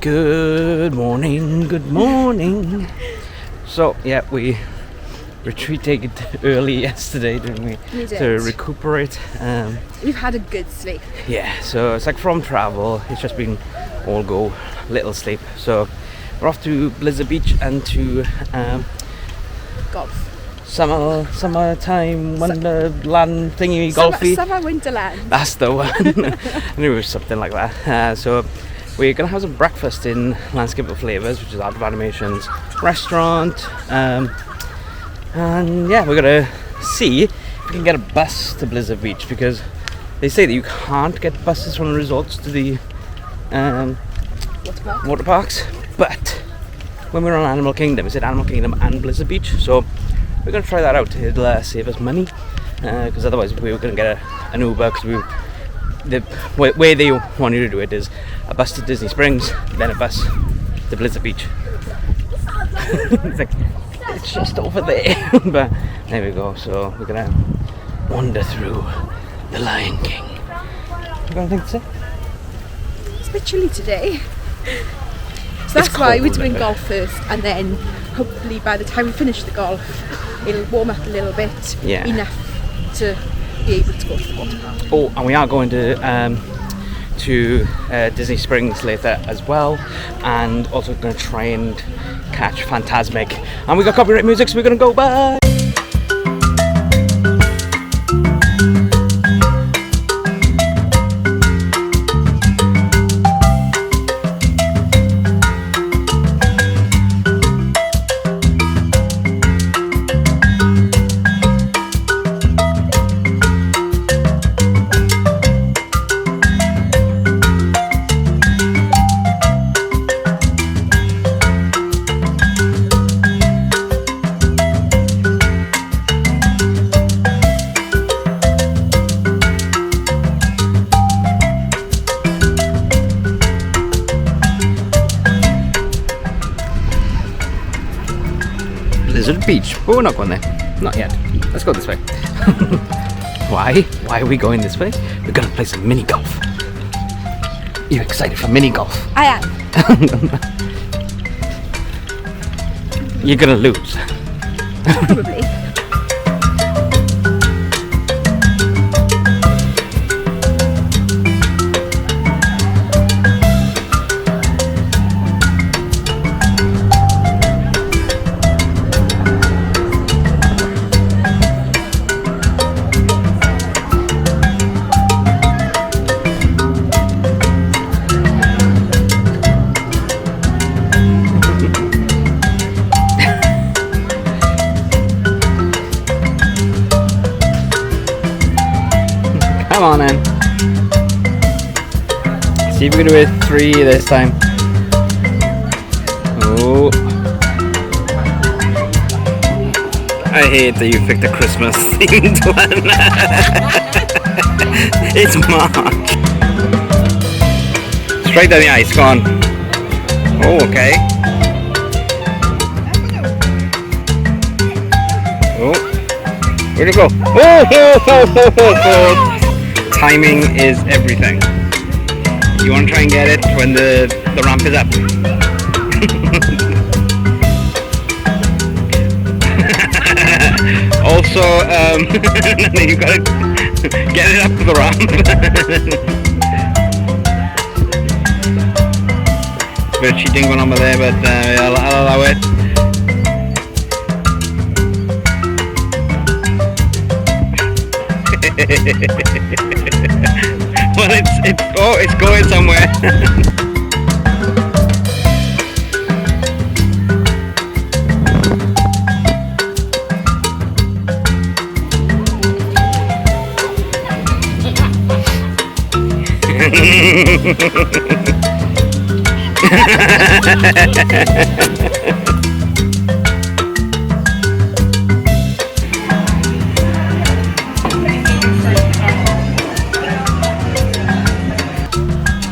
Good morning, good morning. So yeah, we retreated early yesterday, didn't we? We did. To recuperate. We've had a good sleep. Yeah, so it's like from travel, it's just been all go, little sleep. So we're off to Blizzard Beach and to Golf. Summertime Wonderland thingy golfy. Summer Winterland. That's the one. I knew it was something like that. So we're gonna have some breakfast in Landscape of Flavors, which is Art of Animation's restaurant. And yeah, we're gonna see if we can get a bus to Blizzard Beach, because they say that you can't get buses from the resorts to the water parks. But when we're on Animal Kingdom, it's at Animal Kingdom and Blizzard Beach, so we're going to try that out. It'll save us money, because otherwise we were going to get an Uber, because the way they want you to do it is a bus to Disney Springs, then a bus to Blizzard Beach. It's just over there. But there we go, so we're going to wander through the Lion King. You got anything to say? It's a bit chilly today. So that's why we're doing golf first, and then hopefully by the time we finish the golf it'll warm up a little bit, enough to be able to go to the water park. Oh, and we are going to Disney Springs later as well, and also going to try and catch Fantasmic. And we got copyright music, so we're going to go. Bye. Blizzard Beach, but we're not going there. Not yet. Let's go this way. Why? Why are we going this way? We're going to play some mini golf. Are you excited for mini golf? I am. You're going to lose. Probably. Come on then. See if we can do it 3 this time. Oh. I hate that you picked a Christmas themed one. It's March. Straight down the ice, go on. Oh, okay. Oh. Where'd it go? Oh. Timing is everything. You want to try and get it when the ramp is up. Also, you gotta get it up to the ramp. Bit of cheating going on over there, but I'll allow it. Well, it's going somewhere.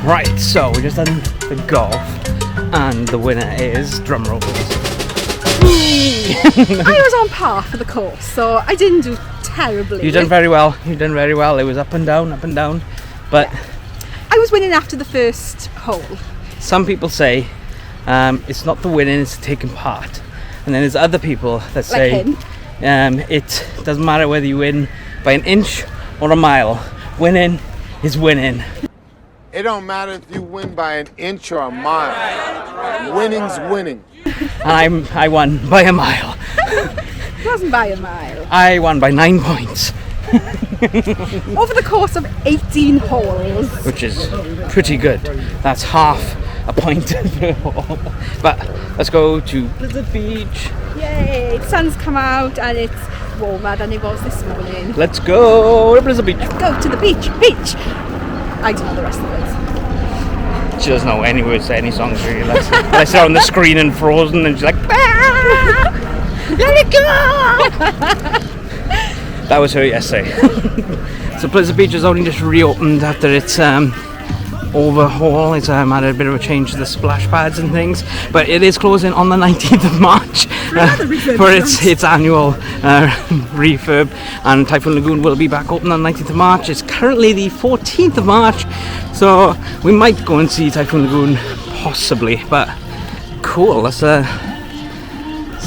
Right, so we just done the golf, and the winner is, drum roll please. I was on par for the course, so I didn't do terribly. You done very well. You done very well. It was up and down, but I was winning after the first hole, some people say it's not the winning, it's taking part. And then there's other people that say it doesn't matter whether you win by an inch or a mile. Winning is winning. It don't matter if you win by an inch or a mile. Winning's winning. And I won by a mile. It wasn't by a mile. I won by 9 points. Over the course of 18 holes. Which is pretty good. That's half a point per hole. But let's go to Blizzard Beach. Yay! The sun's come out and it's warmer than it was this morning. Let's go to Blizzard Beach. Go to the beach. I don't know the rest of it. She doesn't know any words to any songs really. I saw on the screen and Frozen and she's like, ah, let it go! That was her yesterday. So Blizzard Beach has only just reopened after its overhaul. It's had a bit of a change to the splash pads and things, but it is closing on the 19th of March for its annual refurb, and Typhoon Lagoon will be back open on the 19th of March. It's currently the 14th of March, so we might go and see Typhoon Lagoon possibly, but cool. Let's have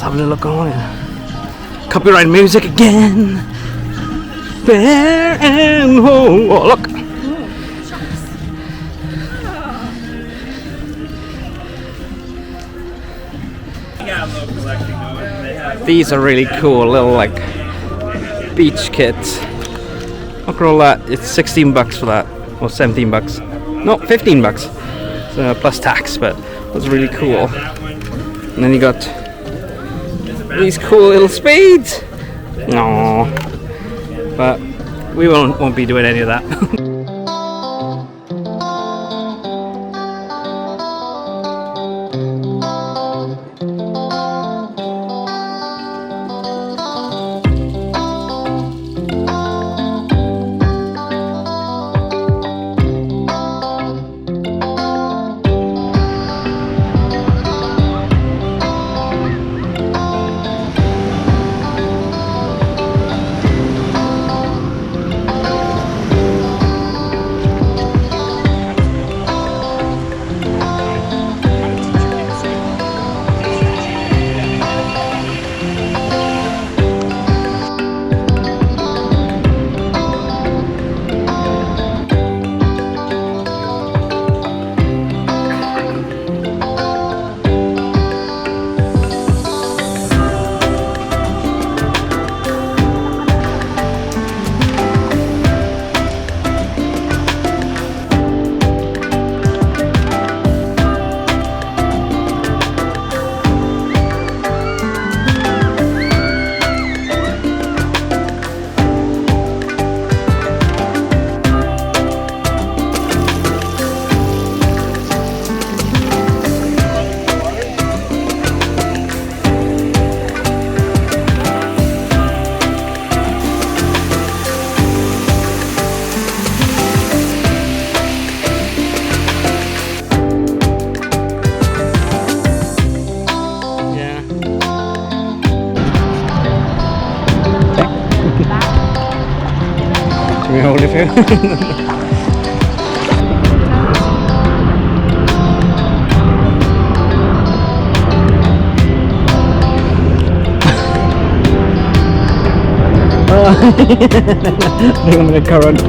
a little look on it. Copyright music again. Fair and home. Oh, look. These are really cool little like beach kits. Look at all that. It's 16 bucks for that, or 17 bucks. No, 15 bucks. So, plus tax, but that's really cool. And then you got these cool little spades. No, but we won't be doing any of that. Can we hold it here? I'm gonna current.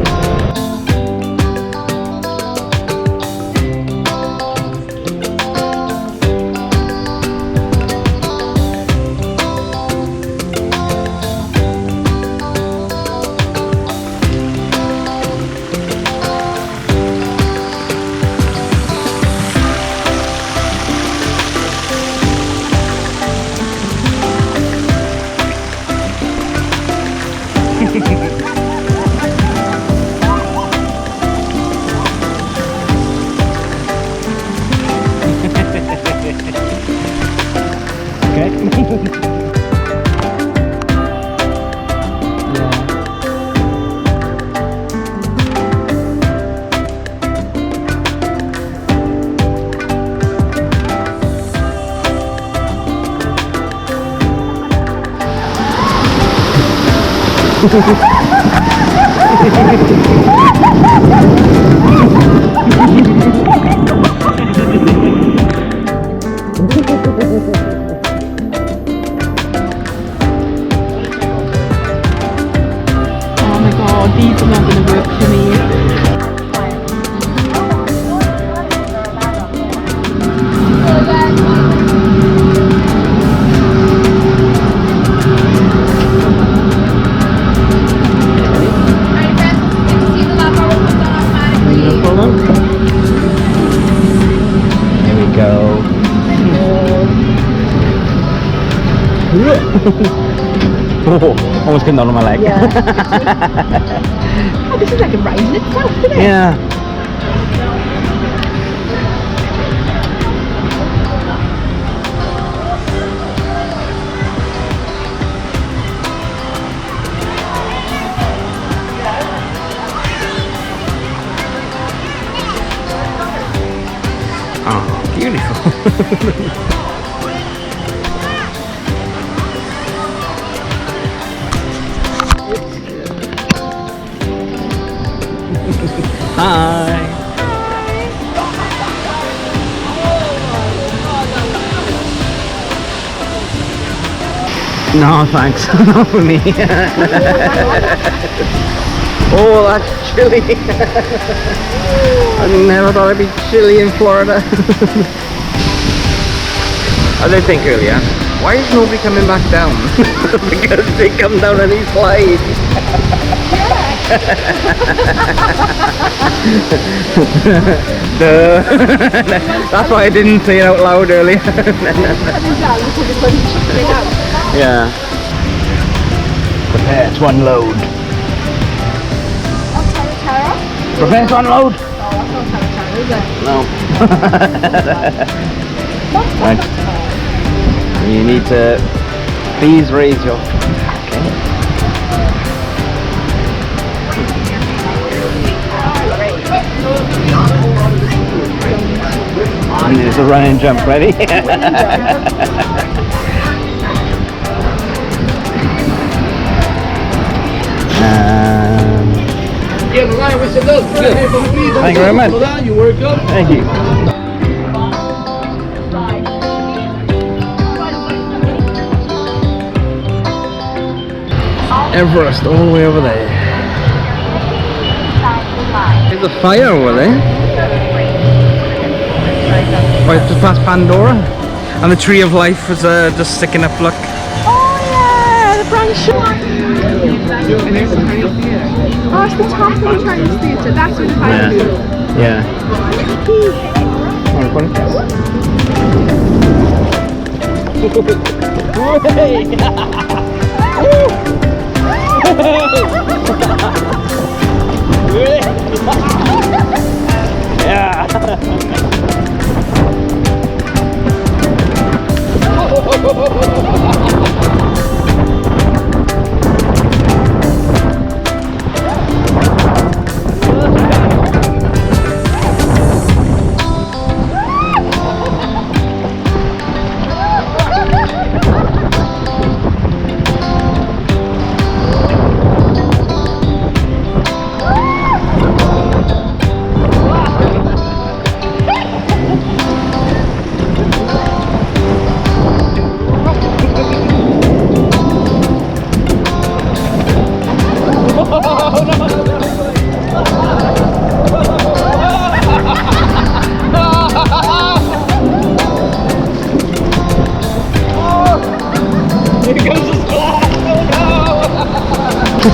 Oh, almost came down on my leg. Yeah. Oh, this is like a ride in itself, isn't it? Yeah. Oh, beautiful. Hi. No, thanks. Not for me. Oh, that's chilly. I never thought it'd be chilly in Florida. I did think earlier, why is nobody coming back down? Because they come down and he slides. Duh. That's why I didn't say it out loud earlier. Yeah. Prepare to unload. Prepare to unload. No. Right. You need to please raise your. And there's a run and jump ready. Thank you very much. You work up. Thank you. Everest all the way over there. There's a fire over there. Right, just past Pandora. And the tree of life was just sticking up, look. Oh yeah, the branch. Oh, it's the top of the Chinese theatre. That's where the fire is. Yeah.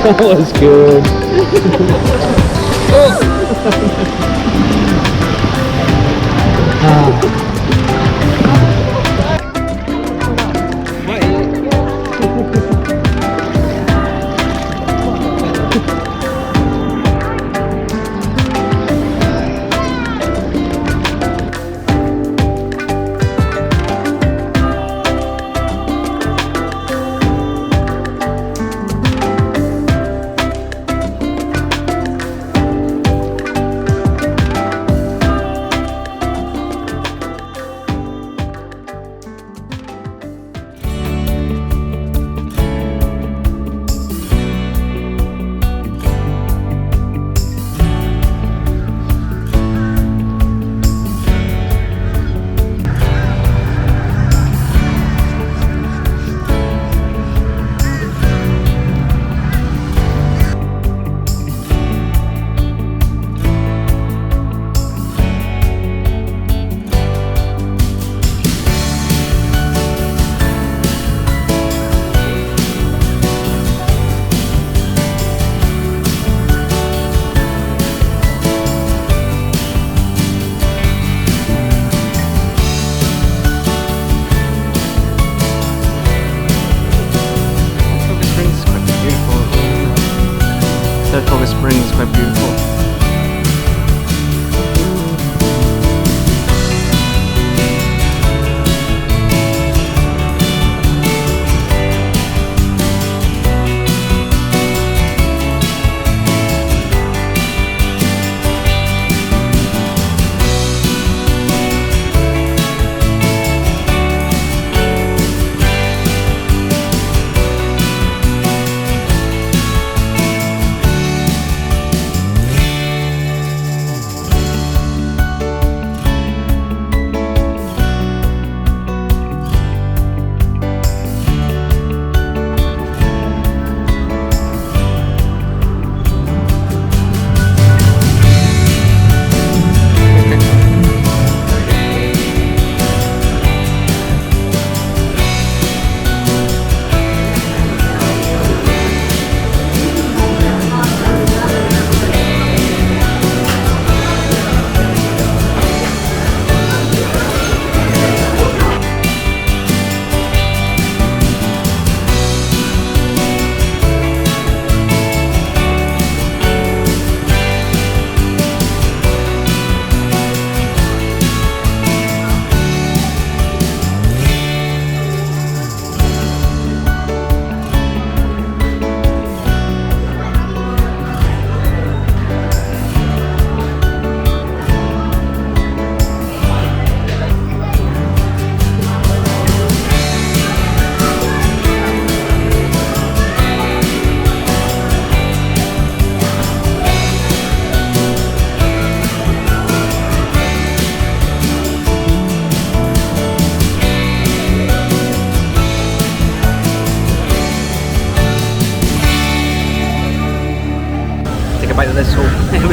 That was good.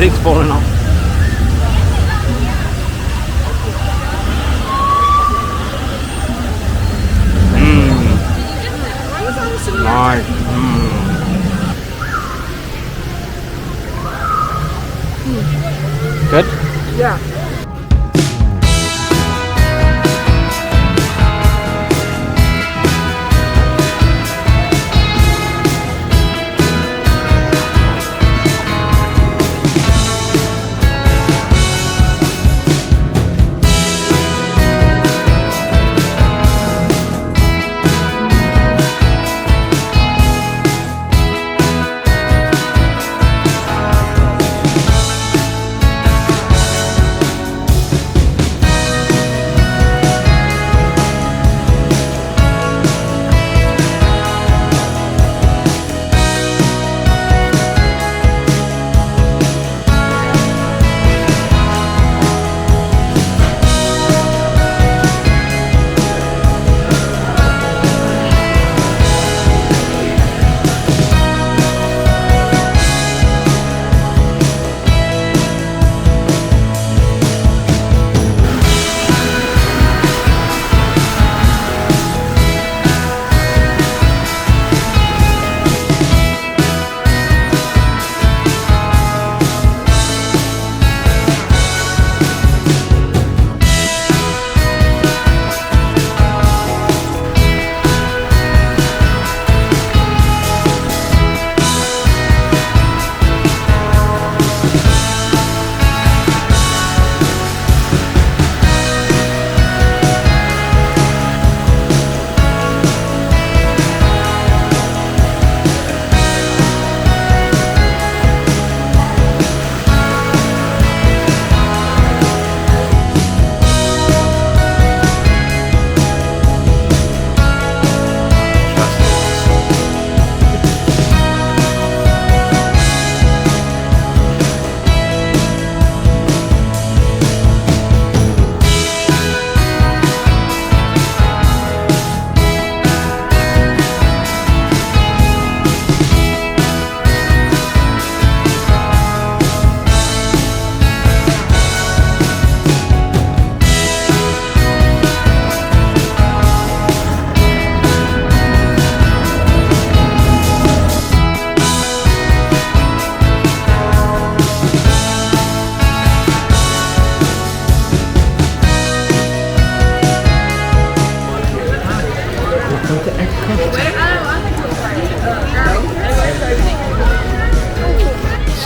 Everything's falling off. Nice. Good? Yeah.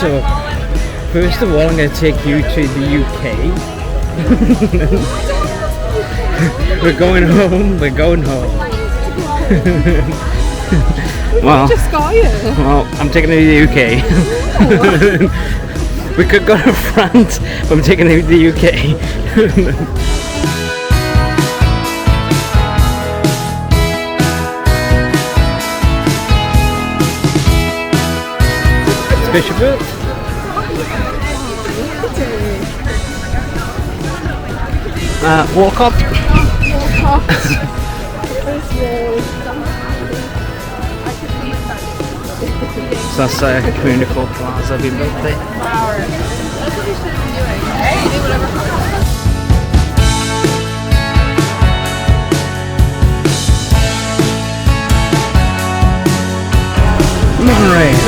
So, first of all, I'm going to take you to the UK. We're going home. We're going home. Well, just got here. Well, I'm taking you to the UK. We could go to France, but I'm taking you to the UK. Bishopville. Walcott. So that's Community Court Plaza being built there. Monorail.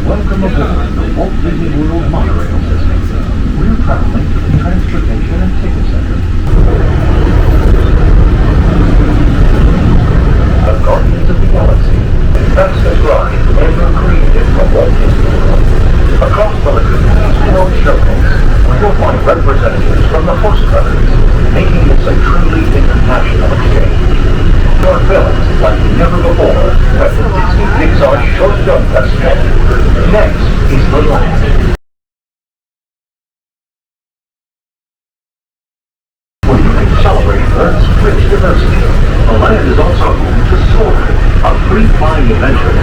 Welcome aboard the Walt Disney World Monorail system. We're traveling to the Transportation and Ticket Center. The Guardians of the Galaxy. Fastest ride ever created from Walt Disney World. Across the lagoon world showcase, you'll find representatives from the host countries, making this a truly international exchange. Your films like never before at the Disney Pixar Short Film Festival. Next is The Land, where you can celebrate Earth's rich diversity. The Land is also home to Soar, a free flying adventure.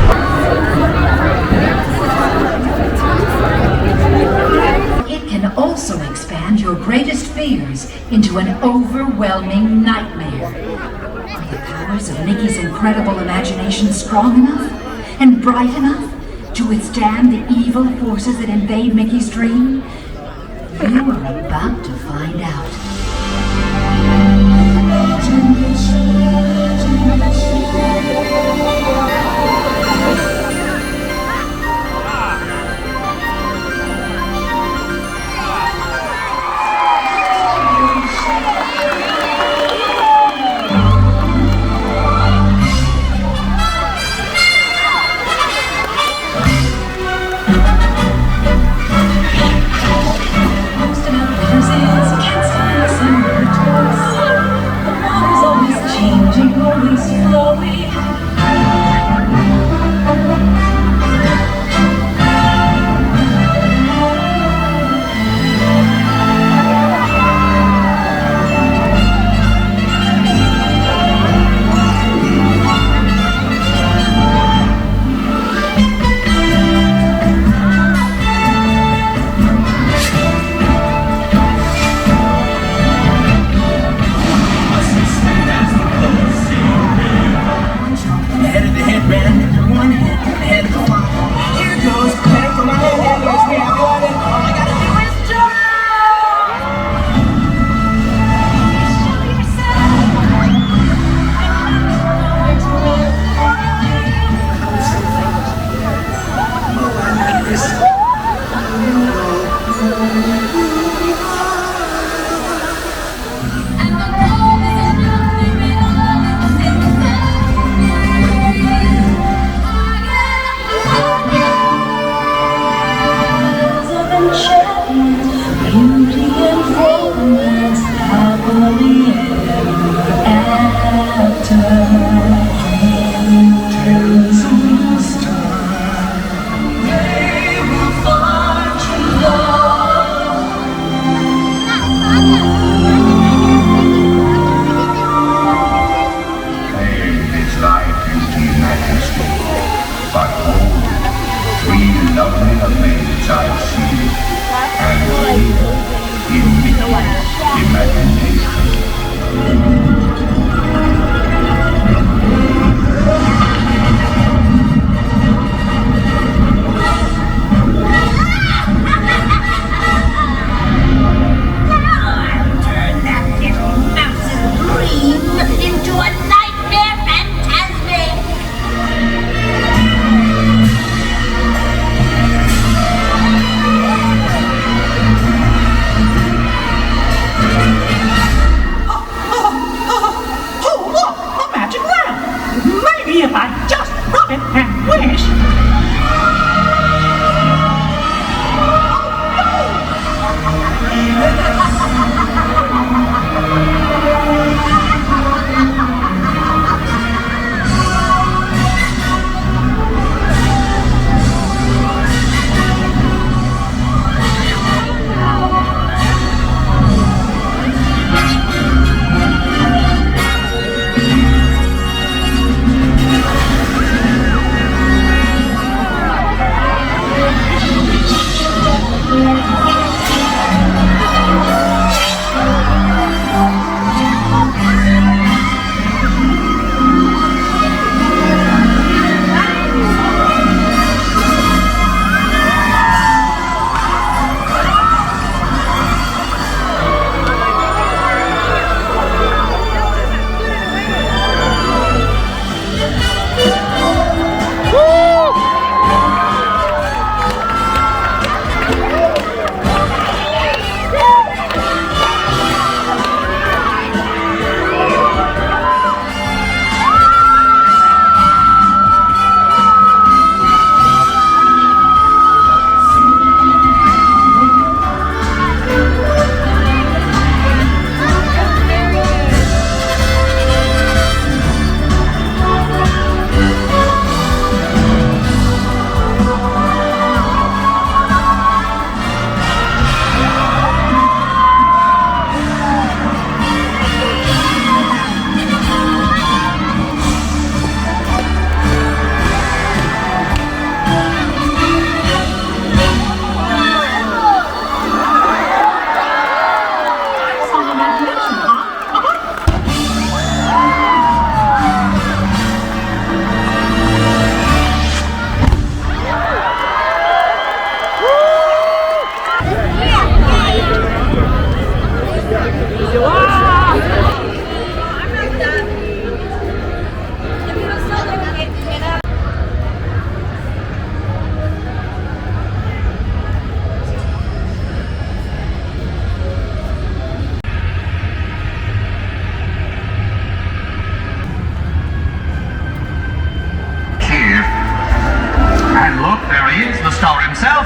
It can also expand your greatest fear. fears into an overwhelming nightmare. Are the powers of Mickey's incredible imagination strong enough and bright enough to withstand the evil forces that invade Mickey's dream? You are about to find out.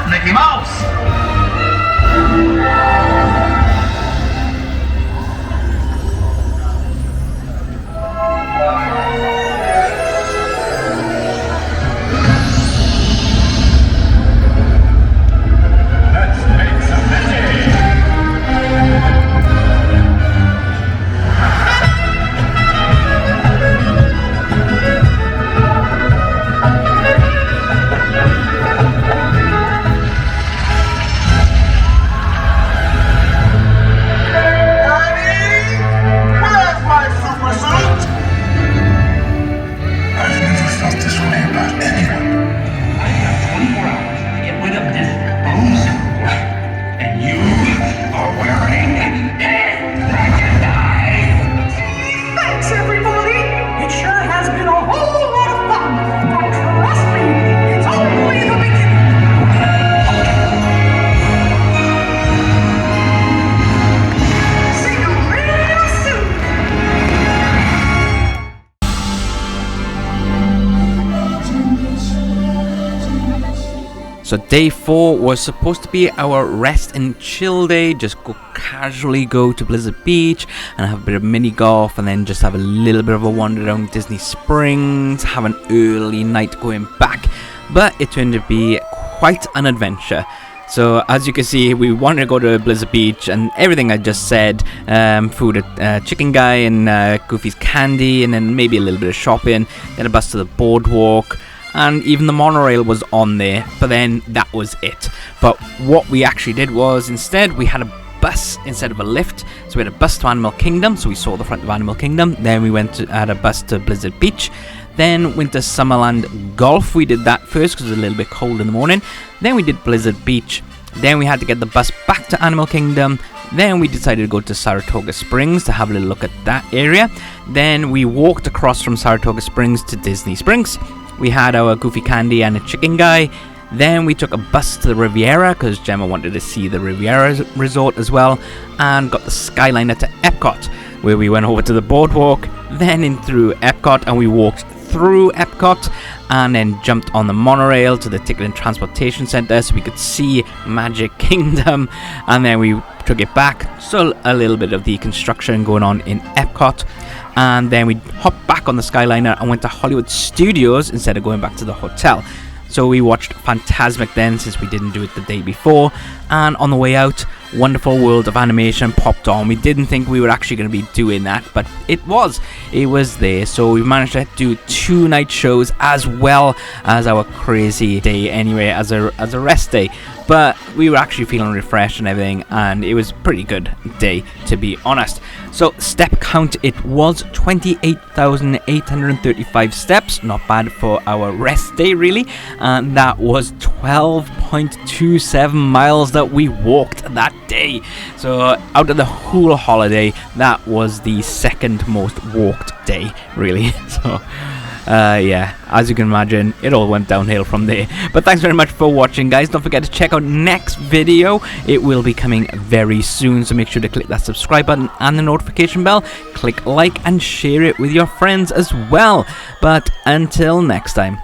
Mickey Mouse! So day 4 was supposed to be our rest and chill day, just casually go to Blizzard Beach and have a bit of mini golf, and then just have a little bit of a wander around Disney Springs, have an early night going back. But it turned to be quite an adventure. So as you can see, we wanted to go to Blizzard Beach and everything I just said, food at Chicken Guy and Goofy's Candy, and then maybe a little bit of shopping, then a bus to the Boardwalk, and even the monorail was on there, but then that was it. But what we actually did was, instead we had a bus instead of a lift. So we had a bus to Animal Kingdom, so we saw the front of Animal Kingdom. Then we had a bus to Blizzard Beach. Then Winter Summerland Golf, we did that first because it was a little bit cold in the morning. Then we did Blizzard Beach. Then we had to get the bus back to Animal Kingdom. Then we decided to go to Saratoga Springs to have a little look at that area. Then we walked across from Saratoga Springs to Disney Springs. We had our Goofy Candy and a Chicken Guy. Then we took a bus to the Riviera because Gemma wanted to see the Riviera resort as well, and got the Skyliner to EPCOT, where we went over to the Boardwalk, then in through EPCOT, and we walked through EPCOT and then jumped on the monorail to the Ticket and Transportation Centre so we could see Magic Kingdom, and then we took it back. Still a little bit of the construction going on in EPCOT. And then we hopped back on the Skyliner and went to Hollywood Studios instead of going back to the hotel. So we watched Fantasmic then, since we didn't do it the day before. And on the way out, Wonderful World of Animation popped on. We didn't think we were actually going to be doing that, but it was there. So we managed to do 2 night shows as well as our crazy day anyway, as a rest day. But we were actually feeling refreshed and everything, and it was a pretty good day, to be honest. So step count, it was 28,835 steps, not bad for our rest day really, and that was 12.27 miles that we walked that day. So out of the whole holiday, that was the second most walked day really. So yeah, as you can imagine, it all went downhill from there. But thanks very much for watching, guys. Don't forget to check out next video. It will be coming very soon, so make sure to click that subscribe button and the notification bell. Click like and share it with your friends as well. But until next time.